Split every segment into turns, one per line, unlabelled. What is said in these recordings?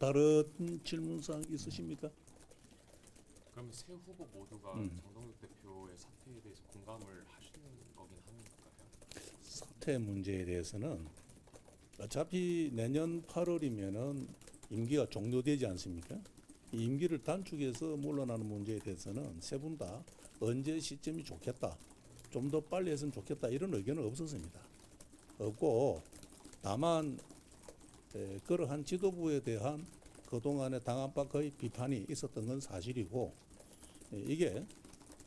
다른 질문사항 있으십니까?
그럼 세 후보 모두가 정동욱 대표의 사퇴에 대해서 공감을 하시는 거긴 하는 건가요?
사퇴 문제에 대해서는 어차피 내년 8월이면은 임기가 종료되지 않습니까? 이 임기를 단축해서 물러나는 문제에 대해서는 세 분 다 언제 시점이 좋겠다, 좀 더 빨리 했으면 좋겠다 이런 의견은 없었습니다. 없고 다만 그러한 지도부에 대한 그동안의 당 안팎의 비판이 있었던 건 사실이고 이게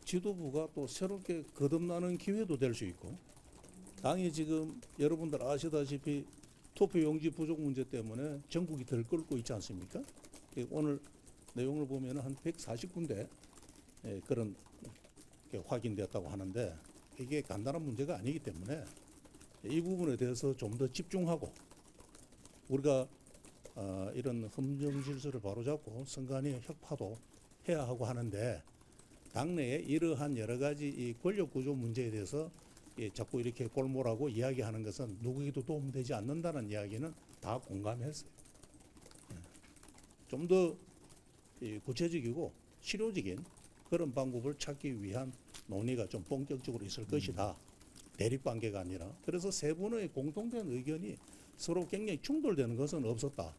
지도부가 또 새롭게 거듭나는 기회도 될 수 있고 당이 지금 여러분들 아시다시피 투표 용지 부족 문제 때문에 전국이 들끓고 있지 않습니까? 오늘 내용을 보면 한 140군데 그런 게 확인됐다고 하는데 이게 간단한 문제가 아니기 때문에 이 부분에 대해서 좀 더 집중하고 우리가 이런 흠정 질서를 바로잡고 선관위 혁파도 해야 하고 하는데 당내에 이러한 여러 가지 이 권력 구조 문제에 대해서 자꾸 이렇게 골몰하고 이야기하는 것은 누구에게도 도움되지 않는다는 이야기는 다 공감했어요. 좀 더 구체적이고 실효적인 그런 방법을 찾기 위한 논의가 좀 본격적으로 있을 것이다. 대립관계가 아니라. 그래서 세 분의 공통된 의견이 서로 굉장히 충돌되는 것은 없었다.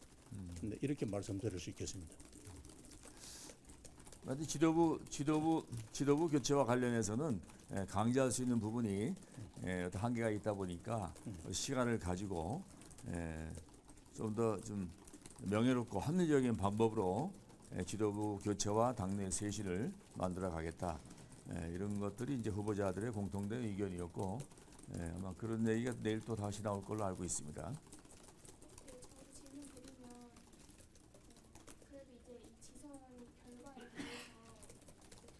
근데 이렇게 말씀드릴 수 있겠습니다.
지도부 교체와 관련해서는 강제할 수 있는 부분이 어떤 한계가 있다 보니까 시간을 가지고 좀 더 좀 명예롭고 합리적인 방법으로 지도부 교체와 당내 쇄신을 만들어 가겠다. 이런 것들이 이제 후보자들의 공통된 의견이었고 아마 그런 얘기가 내일 또 다시 나올 걸로 알고 있습니다.
질문 드리면 그래도 이제 이 지선 결과에 대해서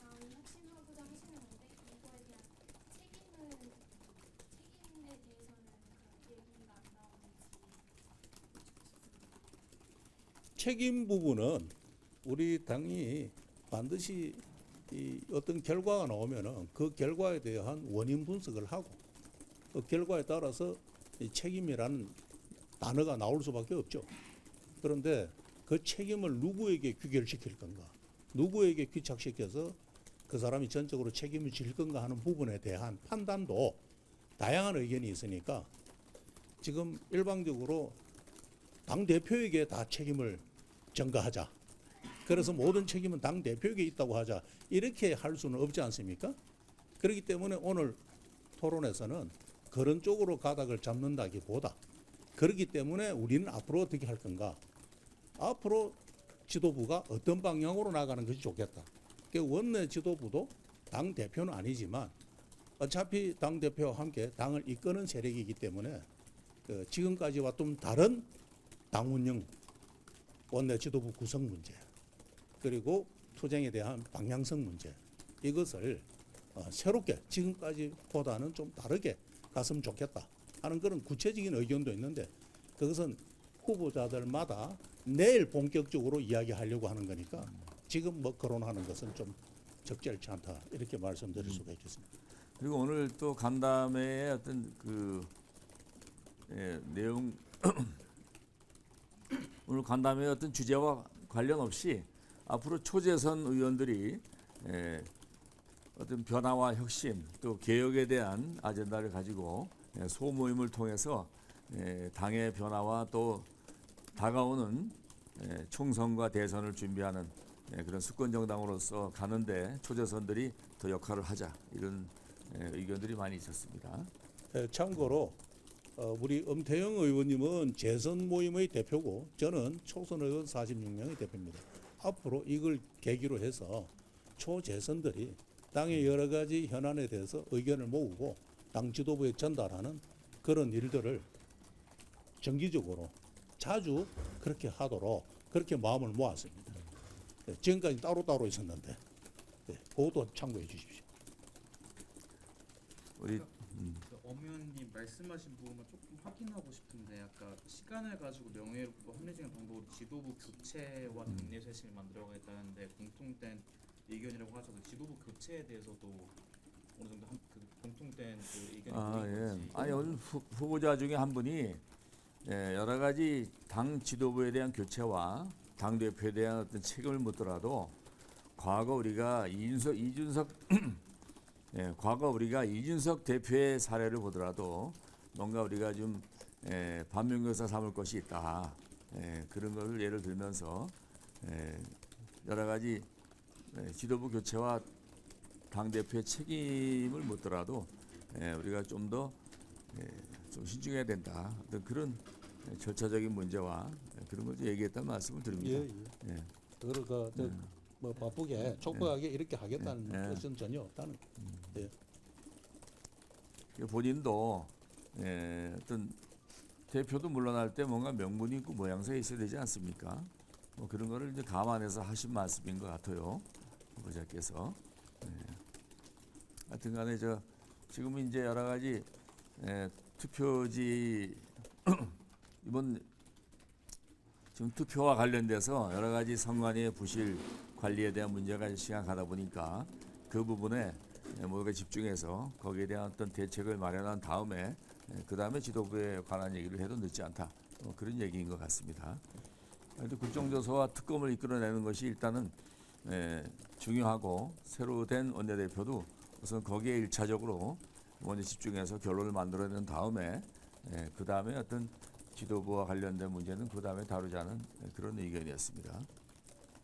당 혁신 후보자 하시는데 이거에 대한 책임에 대해서는 그런 얘기가 안 나오는지
책임 부분은 우리 당이 반드시 이 어떤 결과가 나오면은 그 결과에 대한 원인 분석을 하고 그 결과에 따라서 이 책임이라는 단어가 나올 수밖에 없죠. 그런데 그 책임을 누구에게 귀결시킬 건가, 누구에게 귀착시켜서 그 사람이 전적으로 책임을 질 건가 하는 부분에 대한 판단도 다양한 의견이 있으니까 지금 일방적으로 당 대표에게 다 책임을 전가하자. 그래서 모든 책임은 당 대표에게 있다고 하자. 이렇게 할 수는 없지 않습니까? 그렇기 때문에 오늘 토론에서는 그런 쪽으로 가닥을 잡는다기보다 그렇기 때문에 우리는 앞으로 어떻게 할 건가? 앞으로 지도부가 어떤 방향으로 나가는 것이 좋겠다. 원내 지도부도 당 대표는 아니지만 어차피 당 대표와 함께 당을 이끄는 세력이기 때문에 지금까지와 좀 다른 당 운영, 원내 지도부 구성 문제, 그리고 투쟁에 대한 방향성 문제, 이것을 새롭게 지금까지보다는 좀 다르게 갔으면 좋겠다 하는 그런 구체적인 의견도 있는데 그것은 후보자들마다 내일 본격적으로 이야기하려고 하는 거니까 지금 뭐 거론하는 것은 좀 적절치 않다 이렇게 말씀드릴 수가 있겠습니다.
그리고 오늘 또 간담회의 어떤 내용 오늘 간담회의 어떤 주제와 관련 없이 앞으로 초재선 의원들이 어떤 변화와 혁신 또 개혁에 대한 아젠다를 가지고 소모임을 통해서 당의 변화와 또 다가오는 총선과 대선을 준비하는 그런 수권 정당으로서 가는데 초재선들이 더 역할을 하자 이런 의견들이 많이 있었습니다.
참고로 우리 엄태영 의원님은 재선 모임의 대표고 저는 초선 의원 46명의 대표입니다. 앞으로 이걸 계기로 해서 초재선들이 당의 여러 가지 현안에 대해서 의견을 모으고 당 지도부에 전달하는 그런 일들을 정기적으로 자주 그렇게 하도록 그렇게 마음을 모았습니다. 지금까지 따로따로 있었는데 그것도 참고해 주십시오.
우리
엄 의원님 말씀하신 부분만 조금 확인하고 싶은데 아까 시간을 가지고 명예롭고 합리적인 방법으로 지도부 교체와 당내 쇄신을 만들어가겠다는데 공통된 의견이라고 하셔서 지도부 교체에 대해서도 어느 정도 공통된 의견이 보이는 건지.
아니 오늘 후보자 중에 한 분이 여러 가지 당 지도부에 대한 교체와 당 대표에 대한 어떤 책임을 묻더라도 과거 우리가 이준석 과거 우리가 이준석 대표의 사례를 보더라도 뭔가 우리가 좀 반면교사 삼을 것이 있다. 그런 것을 예를 들면서 여러 가지 지도부 교체와 당 대표의 책임을 묻더라도 우리가 좀 더 좀 신중해야 된다. 어떤 그런 절차적인 문제와 그런 걸 얘기했다는 말씀을 드립니다.
예.
예.
그러니까 뭐 바쁘게 촉박하게 이렇게 하겠다는 뜻은 전혀 없다는. 예.
본인도 어떤 대표도 물러날 때 뭔가 명분이 있고 모양새가 있어야 되지 않습니까? 뭐 그런 거를 이제 감안해서 하신 말씀인 것 같아요, 후보자께서. 하여튼간에 지금 이제 여러 가지 투표지 이번 지금 투표와 관련돼서 여러 가지 선관위의 부실 관리에 대한 문제가 시행하다 보니까 그 부분에 모두가 집중해서 거기에 대한 어떤 대책을 마련한 다음에 그 다음에 지도부에 관한 얘기를 해도 늦지 않다. 그런 얘기인 것 같습니다. 그래도 국정조사와 특검을 이끌어내는 것이 일단은 중요하고 새로 된 원내대표도 우선 거기에 일차적으로 먼저 집중해서 결론을 만들어낸 다음에 그 다음에 어떤 지도부와 관련된 문제는 그 다음에 다루자는 그런 의견이었습니다.